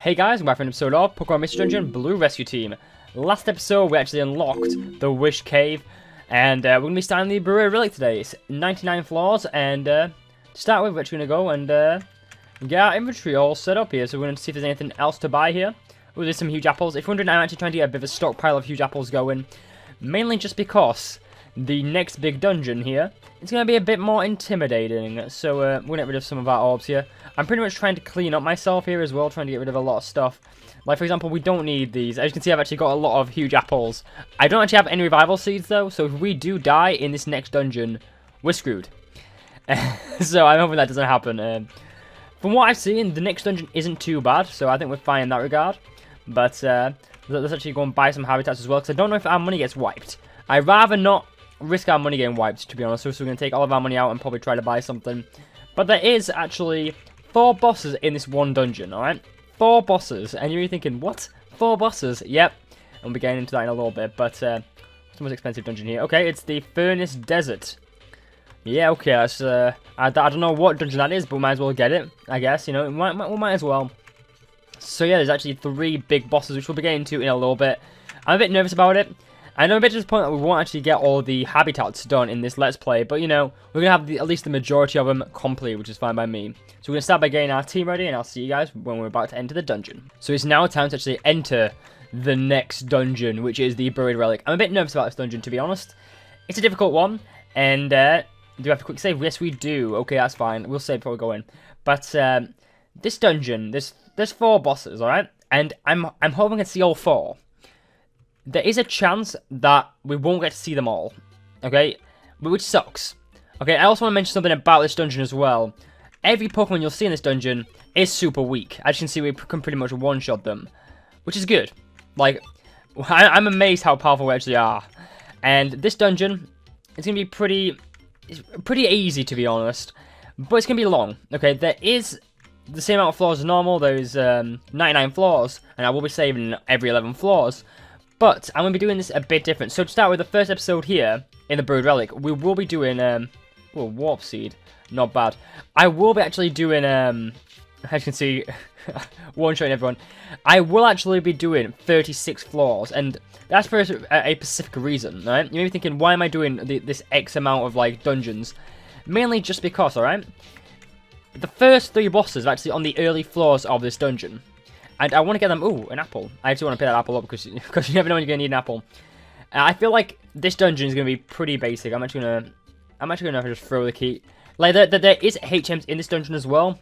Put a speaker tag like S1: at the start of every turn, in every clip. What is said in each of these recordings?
S1: Hey guys, welcome back for an episode of Pokémon Mystery Dungeon Blue Rescue Team. Last episode we actually unlocked the Wish Cave, and we're going to be starting the Burrow Relic today. It's 99 floors, and to start with we're actually going to go and get our inventory all set up here, so we're going to see if there's anything else to buy here. Oh, there's some huge apples. If you're wondering, I'm actually trying to get a bit of a stockpile of huge apples going, mainly just because the next big dungeon here is going to be a bit more intimidating, so we're going to get rid of some of our orbs here. I'm pretty much trying to clean up myself here as well, trying to get rid of a lot of stuff. Like, for example, we don't need these. As you can see, I've actually got a lot of huge apples. I don't actually have any revival seeds, though, so if we do die in this next dungeon, we're screwed. So I'm hoping that doesn't happen. From what I've seen, the next dungeon isn't too bad, so I think we're fine in that regard. But let's actually go and buy some habitats as well, because I don't know if our money gets wiped. I'd rather not risk our money getting wiped, to be honest, so we're going to take all of our money out and probably try to buy something. But there is actually 4 bosses in this one dungeon, alright? 4 bosses, and you're thinking, what? 4 bosses? Yep. I'll be getting into that in a little bit, but it's the most expensive dungeon here. Okay, it's the Furnace Desert. Yeah, okay, that's, I don't know what dungeon that is, but we might as well get it, I guess, you know, we might as well. So yeah, there's actually 3 big bosses, which we'll be getting into in a little bit. I'm a bit nervous about it. I know a bit disappointed that we won't actually get all the habitats done in this Let's Play, but you know, we're going to have at least the majority of them complete, which is fine by me. So we're going to start by getting our team ready, and I'll see you guys when we're about to enter the dungeon. So it's now time to actually enter the next dungeon, which is the Buried Relic. I'm a bit nervous about this dungeon, to be honest. It's a difficult one, and do we have a quick save? Yes, we do. Okay, that's fine. We'll save before we go in. But this dungeon, there's 4 bosses, alright? And I'm hoping to see all 4. There is a chance that we won't get to see them all, okay? Which sucks. Okay, I also want to mention something about this dungeon as well. Every Pokemon you'll see in this dungeon is super weak. As you can see, we can pretty much one-shot them, which is good. Like, I'm amazed how powerful we actually are. And this dungeon is going to be pretty easy, to be honest, but it's going to be long, okay? There is the same amount of floors as normal. There's 99 floors, and I will be saving every 11 floors. But I'm going to be doing this a bit different. So to start with the first episode here in the Buried Relic, we will be doing, Warp Seed. Not bad. I will be actually doing, as you can see, one-shotting everyone. I will actually be doing 36 floors, and that's for a specific reason, right? You may be thinking, why am I doing this X amount of, like, dungeons? Mainly just because, alright? The first 3 bosses are actually on the early floors of this dungeon. And I want to get them... Ooh, an apple. I actually want to pick that apple up because you never know when you're going to need an apple. I feel like this dungeon is going to be pretty basic. I'm actually going to just throw the key. Like, there is HMs in this dungeon as well.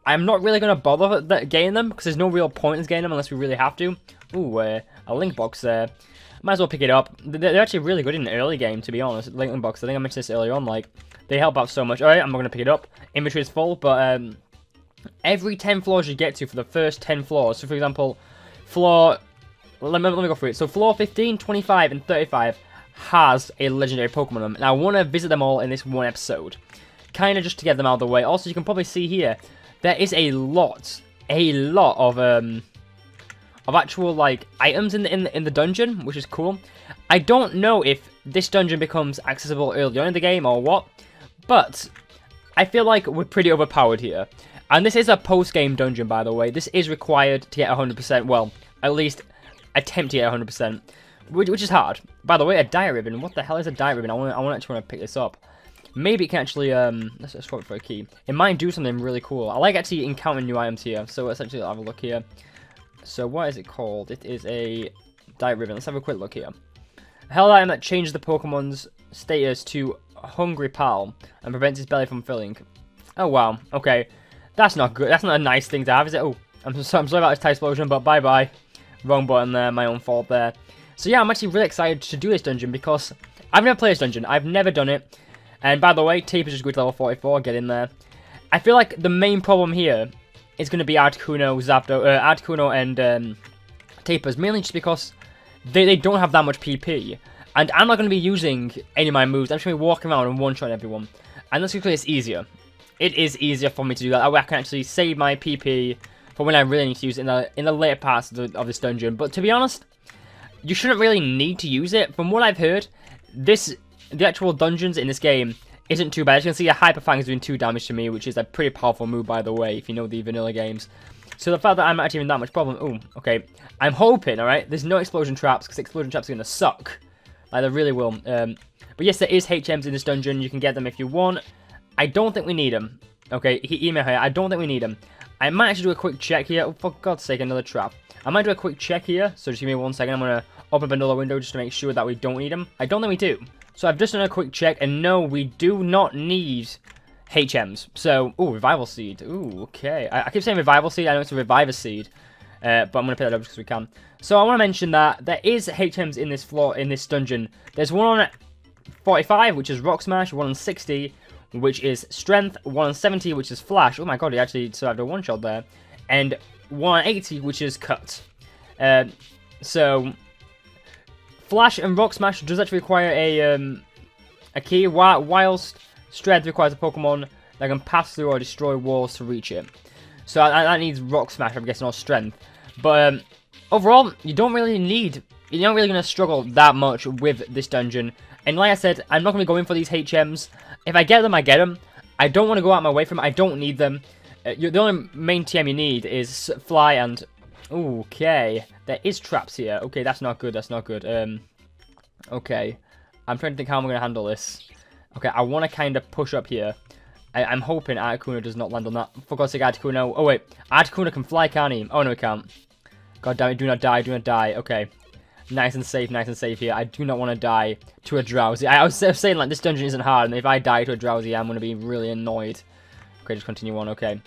S1: I'm not really going to bother getting them because there's no real point in getting them unless we really have to. Ooh, a link box there. Might as well pick it up. They're actually really good in the early game, to be honest. Link box. I think I mentioned this earlier on. Like, they help out so much. Alright, I'm not going to pick it up. Inventory is full, but... every 10 floors you get to for the first 10 floors, so for example, floor, let me go through it, so floor 15, 25, and 35 has a legendary Pokemon on them, and I want to visit them all in this one episode, kind of just to get them out of the way. Also, you can probably see here, there is a lot of actual, like, items in the dungeon, which is cool. I don't know if this dungeon becomes accessible early on in the game or what, but I feel like we're pretty overpowered here. And this is a post-game dungeon, by the way. This is required to get 100%. Well, at least attempt to get 100%, which is hard. By the way, a diet ribbon. What the hell is a diet ribbon? I actually want to pick this up. Maybe it can actually let's swap it for a key. It might do something really cool. I like actually encountering new items here. So let's actually have a look here. So what is it called? It is a diet ribbon. Let's have a quick look here. A hell item that changes the Pokemon's status to Hungry Pal and prevents its belly from filling. Oh wow. Okay. That's not good. That's not a nice thing to have, is it? Oh, I'm sorry about this Type Explosion, but bye-bye. Wrong button there, my own fault there. So yeah, I'm actually really excited to do this dungeon because I've never played this dungeon. I've never done it. And by the way, Tape is just good to level 44. Get in there. I feel like the main problem here is going to be Articuno, Articuno and Tapers, mainly just because they don't have that much PP. And I'm not going to be using any of my moves. I'm just going to be walking around and one-shotting everyone. And that's because it's easier. It is easier for me to do that. I can actually save my PP for when I really need to use it in the later parts of this dungeon. But to be honest, you shouldn't really need to use it. From what I've heard, the actual dungeons in this game isn't too bad. As you can see, a Hyper Fang is doing 2 damage to me, which is a pretty powerful move, by the way, if you know the vanilla games. So the fact that I'm actually in that much problem, ooh, okay. I'm hoping, alright, there's no explosion traps, because explosion traps are going to suck. Like, they really will. But yes, there is HMs in this dungeon. You can get them if you want. I don't think we need them. Okay, email here. I don't think we need them. I might actually do a quick check here. Oh, for God's sake, another trap. I might do a quick check here. So just give me 1 second. I'm going to open up another window just to make sure that we don't need them. I don't think we do. So I've just done a quick check, and no, we do not need HMs. So, ooh, Revival Seed. Ooh, okay. I keep saying Revival Seed. I know it's a Reviver Seed. But I'm going to pick that up because we can. So I want to mention that there is HMs in this floor, in this dungeon. There's one on 45, which is Rock Smash, one on 60, which is Strength, one on 70, which is Flash. Oh my god, he actually survived a one-shot there. And one on 80, which is Cut. So, Flash and Rock Smash does actually require a key, whilst Strength requires a Pokemon that can pass through or destroy walls to reach it. So that needs Rock Smash, I'm guessing, or Strength. But overall, you're not really going to struggle that much with this dungeon. And like I said, I'm not going to go in for these HMs. If I get them, I get them. I don't want to go out of my way for them. I don't need them. The only main TM you need is Fly and... Ooh, okay. There is traps here. Okay, that's not good. That's not good. Okay. I'm trying to think how I'm going to handle this. Okay, I want to kind of push up here. I'm hoping Articuno does not land on that. For God's sake, Articuno. Oh, wait. Articuno can fly, can't he? Oh, no, he can't. God damn it, do not die, do not die. Okay. Nice and safe here. I do not want to die to a Drowsy. I was saying, like, this dungeon isn't hard, and if I die to a Drowsy, I'm going to be really annoyed. Okay, just continue on, okay.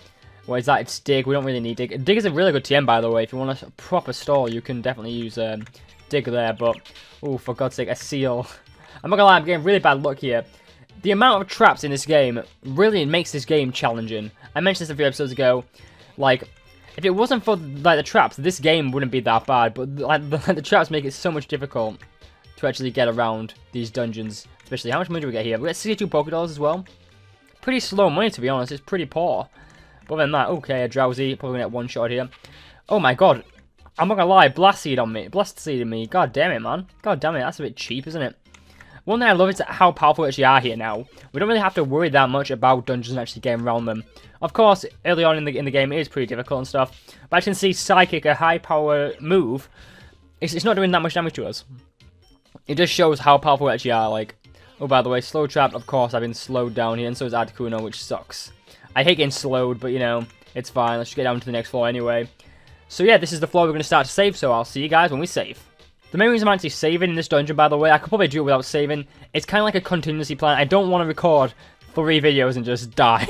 S1: What is that? It's Dig. We don't really need Dig. Dig is a really good TM, by the way. If you want a proper stall, you can definitely use Dig there, but... Oh, for God's sake, a Seal. I'm not going to lie, I'm getting really bad luck here. The amount of traps in this game really makes this game challenging. I mentioned this a few episodes ago. Like, if it wasn't for like the traps, this game wouldn't be that bad. But like the traps make it so much difficult to actually get around these dungeons. Especially, how much money do we get here? We get 62 Pokédolls as well. Pretty slow money, to be honest. It's pretty poor. But other than that, okay, a Drowsy. Probably gonna get one shot here. Oh my god. I'm not gonna lie, Blast Seed on me. Blast Seed on me. God damn it, man. God damn it, that's a bit cheap, isn't it? One thing I love is how powerful we actually are here now. We don't really have to worry that much about dungeons and actually getting around them. Of course, early on in the game it is pretty difficult and stuff. But I can see Psychic, a high power move, it's not doing that much damage to us. It just shows how powerful we actually are. Like, oh, by the way, Slow Trap, of course, I've been slowed down here, and so is Articuno, which sucks. I hate getting slowed, but you know, it's fine. Let's just get down to the next floor anyway. So yeah, this is the floor we're going to start to save, so I'll see you guys when we save. The main reason I'm actually saving in this dungeon, by the way, I could probably do it without saving. It's kind of like a contingency plan. I don't want to record 3 videos and just die.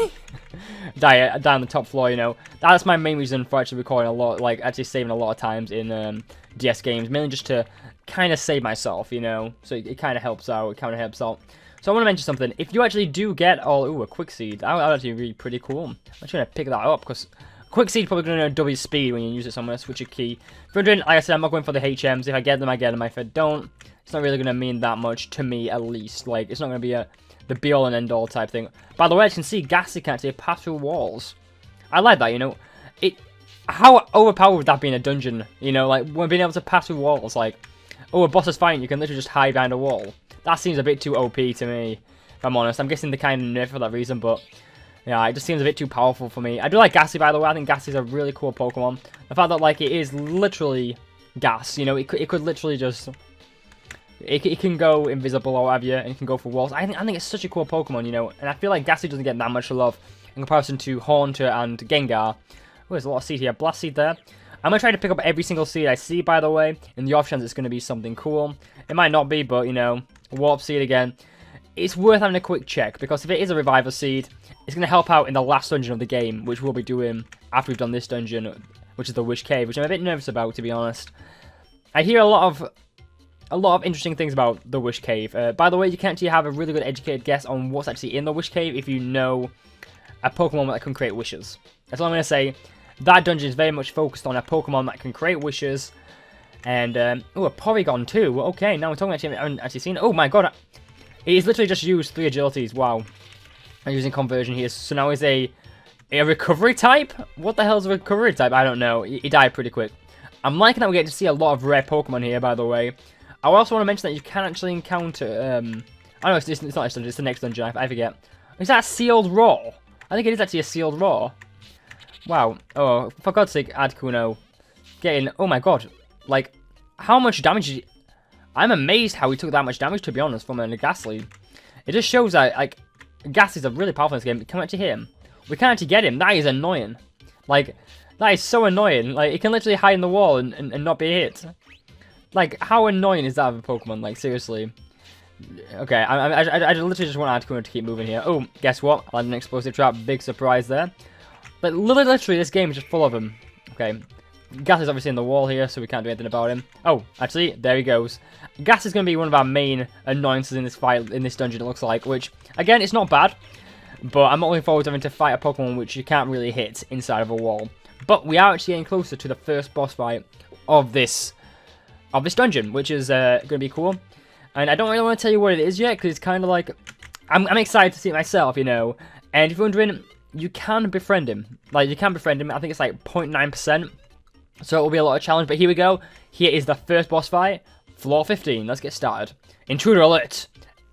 S1: die on the top floor, you know. That's my main reason for actually recording a lot, like actually saving a lot of times in DS games. Mainly just to kind of save myself, you know. So it kind of helps out. It kind of helps out. So I want to mention something. If you actually do get a Quick Seed, that would actually be pretty cool. I'm actually going to pick that up because... Quick Seed probably going to double your speed when you use it, so I'm going to switch a key. If you're doing, like I said, I'm not going for the HMs. If I get them, I get them. If I don't, it's not really going to mean that much to me, at least. Like, it's not going to be the be-all and end-all type thing. By the way, as you can see, Ghastly can actually pass through walls. I like that, you know. How overpowered would that be in a dungeon? You know, like, when being able to pass through walls, like, oh, a boss is fighting, you can literally just hide behind a wall. That seems a bit too OP to me, if I'm honest. I'm guessing they kind of nerf for that reason, but... yeah, it just seems a bit too powerful for me. I do like Ghastly, by the way. I think Ghastly's a really cool Pokemon. The fact that, like, it is literally gas. You know, it could literally just... It can go invisible or whatever, and it can go for walls. I think it's such a cool Pokemon, you know. And I feel like Ghastly doesn't get that much love in comparison to Haunter and Gengar. Oh, there's a lot of seed here. Blast Seed there. I'm going to try to pick up every single seed I see, by the way. In the off chance it's going to be something cool. It might not be, but, you know, Warp Seed again. It's worth having a quick check, because if it is a Reviver Seed, it's going to help out in the last dungeon of the game, which we'll be doing after we've done this dungeon, which is the Wish Cave, which I'm a bit nervous about, to be honest. I hear a lot of interesting things about the Wish Cave. By the way, you can actually have a really good educated guess on what's actually in the Wish Cave if you know a Pokemon that can create wishes. That's all I'm going to say. That dungeon is very much focused on a Pokemon that can create wishes. And, oh, a Porygon too. Well, okay, now we're talking actually, I haven't actually seen it. Oh my god, he's literally just used 3 agilities. Wow. I'm using conversion here. So now he's a recovery type? What the hell is a recovery type? I don't know. He died pretty quick. I'm liking that we get to see a lot of rare Pokemon here, by the way. I also want to mention that you can actually encounter, oh no, it's not this dungeon, it's the next dungeon, I forget. Is that a sealed raw? I think it is actually a sealed raw. Wow. Oh, for God's sake, Articuno. Getting... Oh my god. Like, how much damage... I'm amazed how he took that much damage, to be honest, from a Ghastly. It just shows that, like, Ghastlies are really powerful in this game. Can we actually hit him? We can't actually get him. That is annoying. Like, that is so annoying. Like, it can literally hide in the wall and not be hit. Like, how annoying is that of a Pokemon? Like, seriously. Okay, I literally just want Articuno to keep moving here. Oh, guess what? I had an explosive trap. Big surprise there. But literally, this game is just full of them. Okay. Gas is obviously in the wall here, so we can't do anything about him. Oh, actually, there he goes. Gas is going to be one of our main annoyances in this fight, in this dungeon, it looks like. Which, again, it's not bad. But I'm not looking forward to having to fight a Pokemon which you can't really hit inside of a wall. But we are actually getting closer to the first boss fight of this dungeon, which is going to be cool. And I don't really want to tell you what it is yet, because it's kind of like... I'm excited to see it myself, you know. And if you're wondering, you can befriend him. Like, you can befriend him. I think it's like 0.9%. So it will be a lot of challenge. But here we go. Here is the first boss fight. Floor 15. Let's get started. Intruder alert.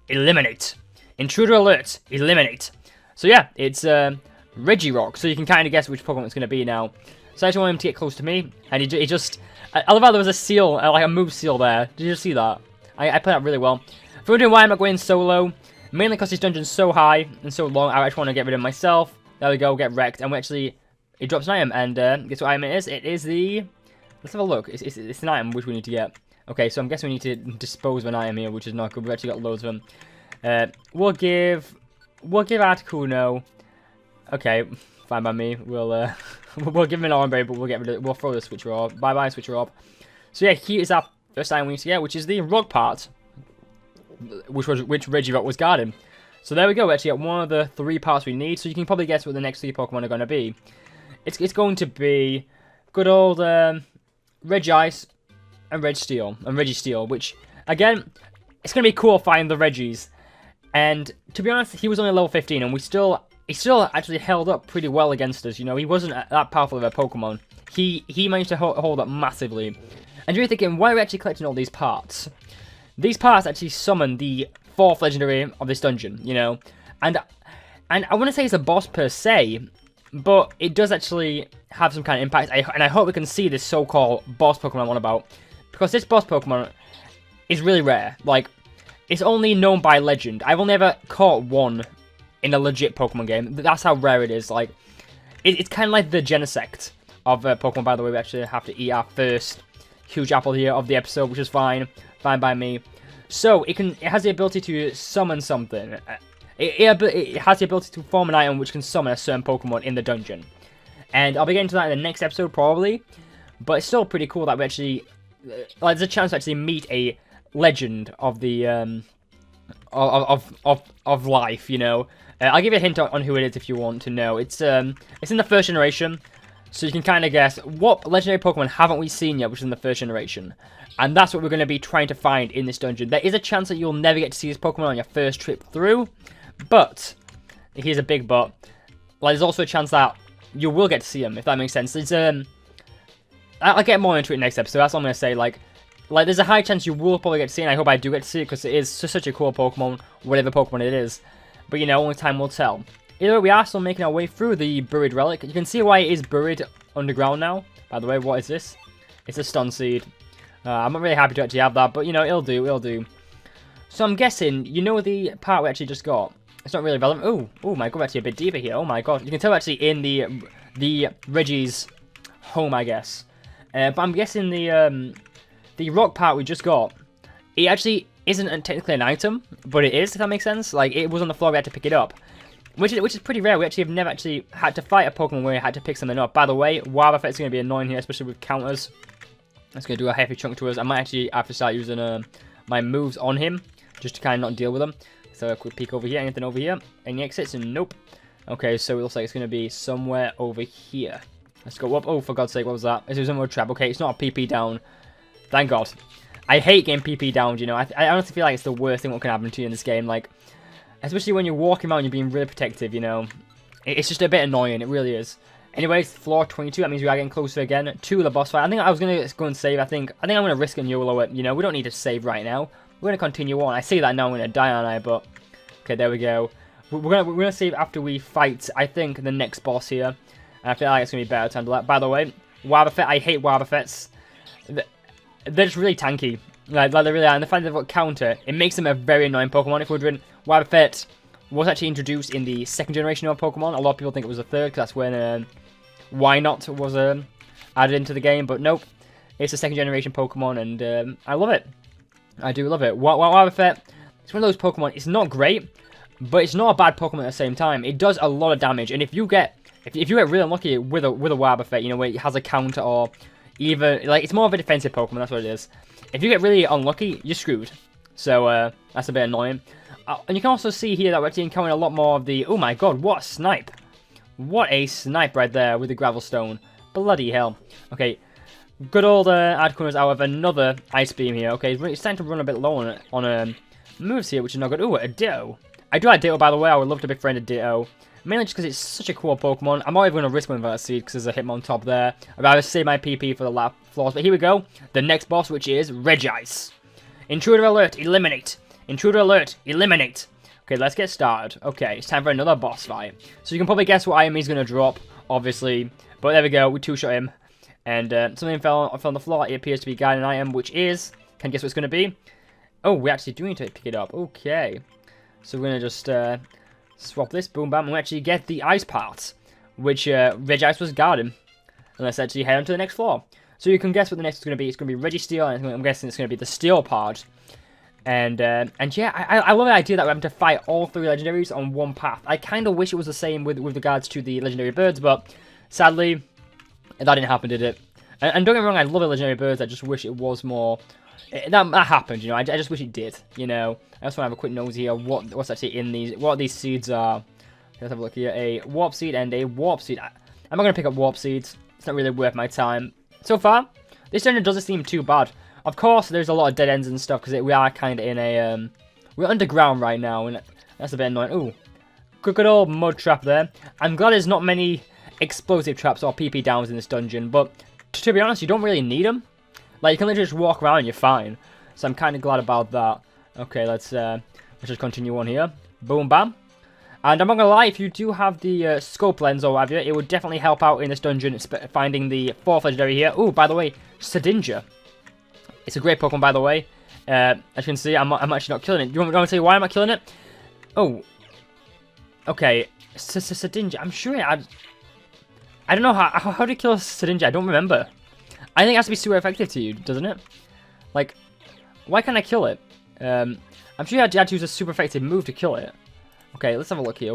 S1: Eliminate. Intruder alert. Eliminate. So yeah, it's Regirock. So you can kind of guess which Pokemon it's going to be now. So I just want him to get close to me. And he just... I love how there was a seal, like a move seal there. Did you see that? I played that really well. If you're wondering why I'm not going solo, mainly because this dungeon's so high and so long, I actually want to get rid of myself. There we go, get wrecked. And we actually... It drops an item, and guess what item it is? It is the... Let's have a look. It's an item which we need to get. Okay, so I'm guessing we need to dispose of an item here, which is not good. We've actually got loads of them. We'll give Articuno... Okay, fine by me. We'll give him an Ombre, but we'll throw the Switcher Orb. Bye-bye, Switcher Orb. So yeah, here is our first item we need to get, which is the Rock part, which Regirock was guarding. So there we go. We actually got one of the 3 parts we need. So you can probably guess what the next 3 Pokemon are going to be. It's going to be good old Regice and Registeel, which again, it's going to be cool finding the Regis. And to be honest, he was only level 15, and he still actually held up pretty well against us. You know, he wasn't that powerful of a Pokemon. He managed to hold up massively. And you're thinking, why are we actually collecting all these parts? These parts actually summon the 4th legendary of this dungeon, you know. And I want to say it's a boss per se, but it does actually have some kind of impact. And I hope we can see this so-called boss Pokemon I'm on about. Because this boss Pokemon is really rare. Like, it's only known by legend. I've only ever caught one in a legit Pokemon game. That's how rare it is. Like, it's kind of like the Genesect of Pokemon, by the way. We actually have to eat our first huge apple here of the episode, which is fine by me. So it has the ability to summon something. It has the ability to form an item which can summon a certain Pokemon in the dungeon. And I'll be getting to that in the next episode probably. But it's still pretty cool that we actually, like, there's a chance to actually meet a legend of the of life, you know. I'll give you a hint on who it is if you want to know. It's in the 1st generation. So you can kind of guess, what legendary Pokemon haven't we seen yet, which is in the 1st generation? And that's what we're going to be trying to find in this dungeon. There is a chance that you'll never get to see this Pokemon on your first trip through. But, here's a big but. Like, there's also a chance that you will get to see him, if that makes sense. It's, I'll get more into it next episode, that's all I'm going to say. Like, there's a high chance you will probably get to see it, and I hope I do get to see it, because it is such a cool Pokemon, whatever Pokemon it is. But, you know, only time will tell. Either way, we are still making our way through the buried relic. You can see why it is buried underground now. By the way, what is this? It's a stun seed. I'm not really happy to actually have that, but, you know, it'll do. So I'm guessing, you know the part we actually just got? It's not really relevant. Oh my god, we're actually a bit deeper here. Oh my god. You can tell actually in the Reggie's home, I guess. But I'm guessing the rock part we just got, it actually isn't technically an item, but it is, if that makes sense. Like, it was on the floor, we had to pick it up. Which is pretty rare. We actually have never actually had to fight a Pokemon where we had to pick something up. By the way, Wild Effect's going to be annoying here, especially with counters. That's going to do a heavy chunk to us. I might actually have to start using my moves on him, just to kind of not deal with them. So a quick peek over here. Anything over here? Any exits? Nope. Okay, so it looks like it's going to be somewhere over here. Let's go up. Oh, for God's sake, what was that? It was another trap. Okay, it's not a PP down. Thank God. I hate getting PP downed, you know. I honestly feel like it's the worst thing that can happen to you in this game. Like, especially when you're walking around and you're being really protective, you know. It's just a bit annoying, it really is. Anyways, floor 22, that means we are getting closer again to the boss fight. I think I was going to go and save. I think I'm going to risk and YOLO it, you know. We don't need to save right now. We're going to continue on. I say that now I'm going to die, aren't I? But, okay, there we go. We're gonna save after we fight, I think, the next boss here. And I feel like it's going to be better to handle that. By the way, Wobbuffet, I hate Wobbuffets. They're just really tanky. Like they really are. And the fact that they've got counter, it makes them a very annoying Pokemon. If you're wondering, Wobbuffet was actually introduced in the second generation of Pokemon. A lot of people think it was the third, because that's when Why Not was added into the game. But nope, it's a second generation Pokemon, and I love it. I do love it. Wobbuffet, it's one of those Pokemon, it's not great, but it's not a bad Pokemon at the same time. It does a lot of damage, and if you get really unlucky with a Wobbuffet, you know, where it has a counter, or even, like, it's more of a defensive Pokemon, that's what it is. If you get really unlucky, you're screwed. So, that's a bit annoying. And you can also see here that we're actually encountering a lot more of the... Oh my god, what a snipe! What a snipe right there with the Gravel Stone. Bloody hell. Okay, good old Articuno's out of another Ice Beam here. Okay, it's starting to run a bit low on moves here, which is not good. Ooh, a Ditto. I do like Ditto, by the way. I would love to befriend a Ditto. Mainly just because it's such a cool Pokemon. I'm not even going to risk one without a seed because there's a Hitmon top there. I'd rather save my PP for the last floors. But here we go. The next boss, which is Regice. Intruder alert, eliminate. Intruder alert, eliminate. Okay, let's get started. Okay, it's time for another boss fight. So you can probably guess what item he's going to drop, obviously. But there we go, we two-shot him. And something fell on the floor. It appears to be a guiding item, which is... Can you guess what it's going to be? Oh, we actually do need to pick it up. Okay. So we're going to just swap this, boom, bam, and we actually get the ice parts, which Regice was guarding. And let's actually head on to the next floor. So you can guess what the next is going to be. It's going to be Registeel, and I'm guessing it's going to be the Steel part. And yeah, I love the idea that we're having to fight all three legendaries on one path. I kind of wish it was the same with regards to the legendary birds, but sadly, that didn't happen, did it? And don't get me wrong, I love the legendary birds. I just wish it was more... That happened, you know. I just wish it did, you know. I just want to have a quick nose here. What's actually in these? What these seeds are? Let's have a look here. A Warp Seed and a Warp Seed. I'm not going to pick up Warp Seeds. It's not really worth my time. So far, this dungeon doesn't seem too bad. Of course, there's a lot of dead ends and stuff, because we are kind of in a... we're underground right now, and that's a bit annoying. Ooh, good old mud trap there. I'm glad there's not many explosive traps or PP downs in this dungeon, but to be honest, you don't really need them. Like, you can literally just walk around and you're fine. So I'm kind of glad about that. Okay, let's just continue on here. Boom, bam. And I'm not going to lie, if you do have the scope lens or whatever, it would definitely help out in this dungeon, finding the fourth legendary here. Ooh, by the way, Shedinja. It's a great Pokemon, by the way. As you can see, I'm actually not killing it. Do you want me to tell you why I'm not killing it? Oh. Okay. Shedinja. I'm sure I don't know how do you kill Shedinja? I don't remember. I think it has to be super effective to you, doesn't it? Like, why can't I kill it? I'm sure you had to use a super effective move to kill it. Okay, let's have a look here.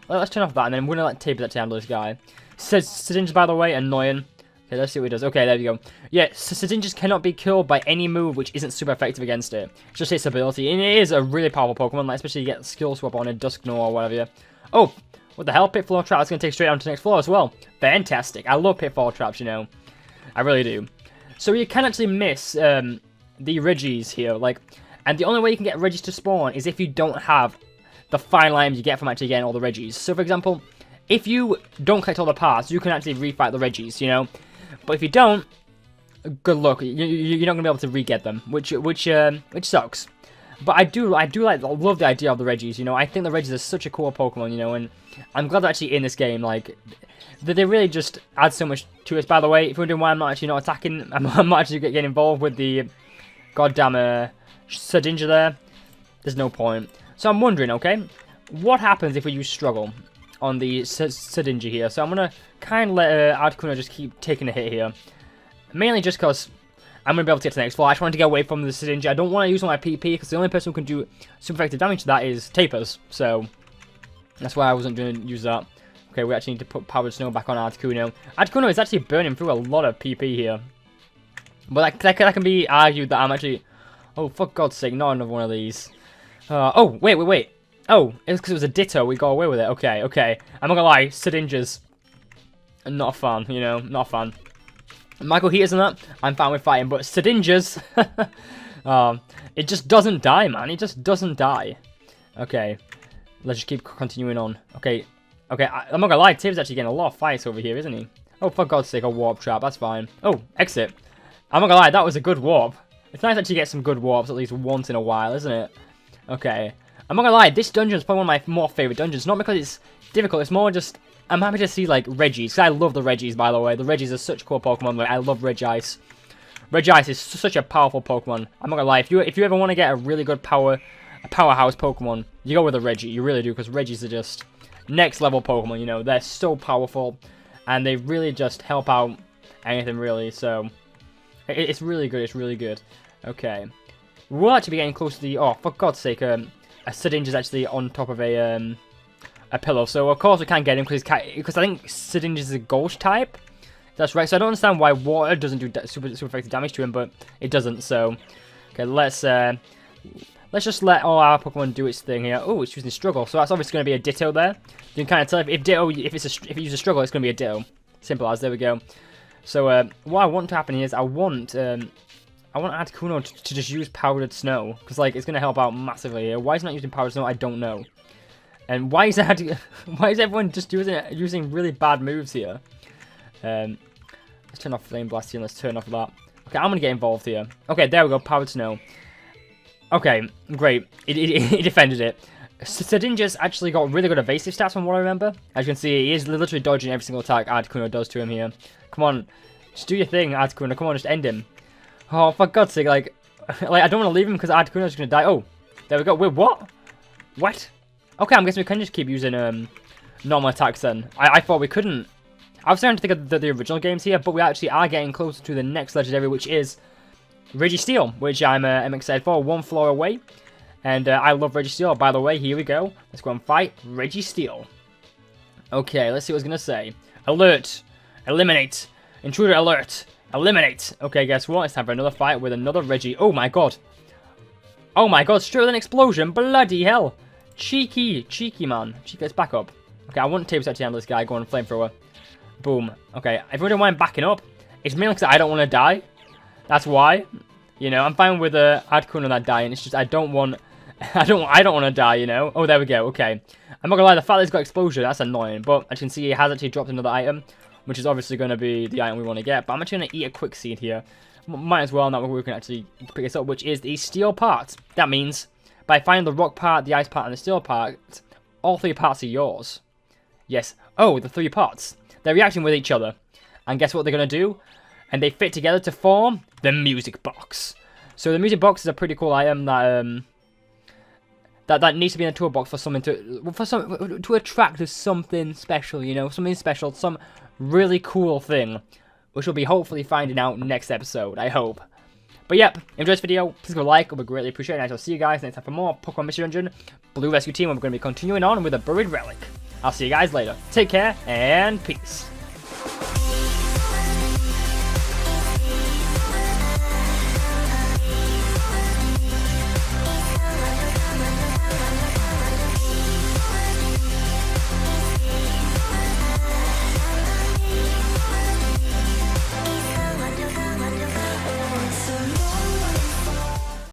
S1: Let's turn off that, and then we're going to let Taper that to handle this guy. Shedinja, by the way, annoying. Okay, let's see what he does. Okay, there we go. Yeah, Shedinjas cannot be killed by any move which isn't super effective against it. It's just its ability, and it is a really powerful Pokemon, like, especially you get skill swap on a Dusknoir or whatever. Oh, what the hell? Pitfall Trap is going to take straight on to the next floor as well. Fantastic. I love Pitfall Traps, you know. I really do. So you can actually miss the Regis here, like, and the only way you can get Regis to spawn is if you don't have the final items you get from actually getting all the Regis. So, for example, if you don't collect all the parts, you can actually refight the Regis, you know. But if you don't, good luck. You're not gonna be able to re-get them, which sucks. But I love the idea of the Regis. You know, I think the Regis are such a cool Pokemon. You know, and I'm glad they're actually in this game. Like, they really just add so much to us. By the way, if you're wondering why I'm not actually not attacking, I'm not actually getting involved with the goddamn Shedinja there. There's no point. So I'm wondering, okay, what happens if we use Struggle on the Shedinja here? So I'm gonna kind of let Articuno just keep taking a hit here, mainly just because I'm gonna be able to get to the next floor. I just wanted to get away from the Shedinja. I don't want to use all my PP because the only person who can do super effective damage to that is Tapers. So that's why I wasn't going to use that. Okay, we actually need to put Powered Snow back on Articuno. Articuno is actually burning through a lot of PP here, but that can be argued that I'm actually... Oh, for God's sake, not another one of these. Oh, wait. Oh, it's because it was a Ditto, we got away with it. Okay. I'm not gonna lie, Shedinjas are not fun, you know, not fun. Michael Heaters and that, I'm fine with fighting, but Shedinjas, it just doesn't die, man. It just doesn't die. Okay, let's just keep continuing on. Okay, I'm not gonna lie, Tim's actually getting a lot of fights over here, isn't he? Oh, for God's sake, a Warp Trap, that's fine. Oh, exit. I'm not gonna lie, that was a good warp. It's nice to actually get some good warps at least once in a while, isn't it? Okay. I'm not gonna lie, this dungeon is probably one of my more favourite dungeons. Not because it's difficult, it's more just... I'm happy to see, like, Reggies, because I love the Reggies, by the way. The Reggies are such cool Pokemon. Like, I love Regice. Regice is such a powerful Pokemon. I'm not gonna lie, if you ever want to get a really good powerhouse Pokemon, you go with a Reggie. You really do, because Reggies are just next level Pokemon, you know. They're so powerful, and they really just help out anything, really. So, it's really good. It's really good. Okay. We'll actually be getting close to the... Oh, for God's sake, a Shedinja is actually on top of a pillow. So, of course, we can't get him, because I think Shedinja is a ghost type. That's right. So, I don't understand why water doesn't do super effective damage to him, but it doesn't. So, okay, let's just let all our Pokemon do its thing here. Oh, it's using Struggle. So, that's obviously going to be a Ditto there. You can kind of tell if it uses Struggle, it's going to be a Ditto. Simple as. There we go. So, what I want to happen here is I want Articuno to just use Powdered Snow, because, like, it's going to help out massively here. Why is he not using Powdered Snow? I don't know. And why is everyone just using really bad moves here? Let's turn off Flame Blast here, and let's turn off that. Okay, I'm going to get involved here. Okay, there we go, Powdered Snow. Okay, great. It defended it. Shedinja's actually got really good evasive stats from what I remember. As you can see, he is literally dodging every single attack Articuno does to him here. Come on, just do your thing, Articuno. Come on, just end him. Oh, for God's sake, like I don't want to leave him because Articuno's going to die. Oh, there we go. Wait, what? What? Okay, I'm guessing we can just keep using normal attacks then. I thought we couldn't. I was starting to think of the original games here, but we actually are getting closer to the next legendary, which is Registeel, which I'm excited for. One floor away. And I love Registeel. By the way, here we go. Let's go and fight Registeel. Okay, let's see what it's going to say. Alert. Eliminate. Intruder alert. Eliminate. Okay, guess what? It's time for another fight with another Reggie. Oh my god. Oh my god, straight with an explosion. Bloody hell. Cheeky man. Cheeky, let's back up. Okay, I want Tables to handle this guy. Go on, Flamethrower. Boom. Okay, if you don't mind backing up, it's mainly because I don't want to die. That's why. You know, I'm fine with Articuno not dying. It's just I don't want to die, you know. Oh, there we go. Okay. I'm not gonna lie, the fact that he's got explosion, that's annoying. But as you can see, he has actually dropped another item, which is obviously going to be the item we want to get. But I'm actually going to eat a quick seed here. Might as well, now we can actually pick this up, which is the steel part. That means, by finding the rock part, the ice part, and the steel part, all three parts are yours. Yes. Oh, the three parts. They're reacting with each other. And guess what they're going to do? And they fit together to form the music box. So the music box is a pretty cool item that that needs to be in a toolbox for something to attract to something special, you know, something special, some really cool thing, which we'll be hopefully finding out next episode, I hope. But yep, enjoy this video, please give a like, it would be greatly appreciated, and I'll see you guys next time for more Pokemon Mystery Dungeon Blue Rescue Team, where we're going to be continuing on with a buried relic. I'll see you guys later. Take care, and peace.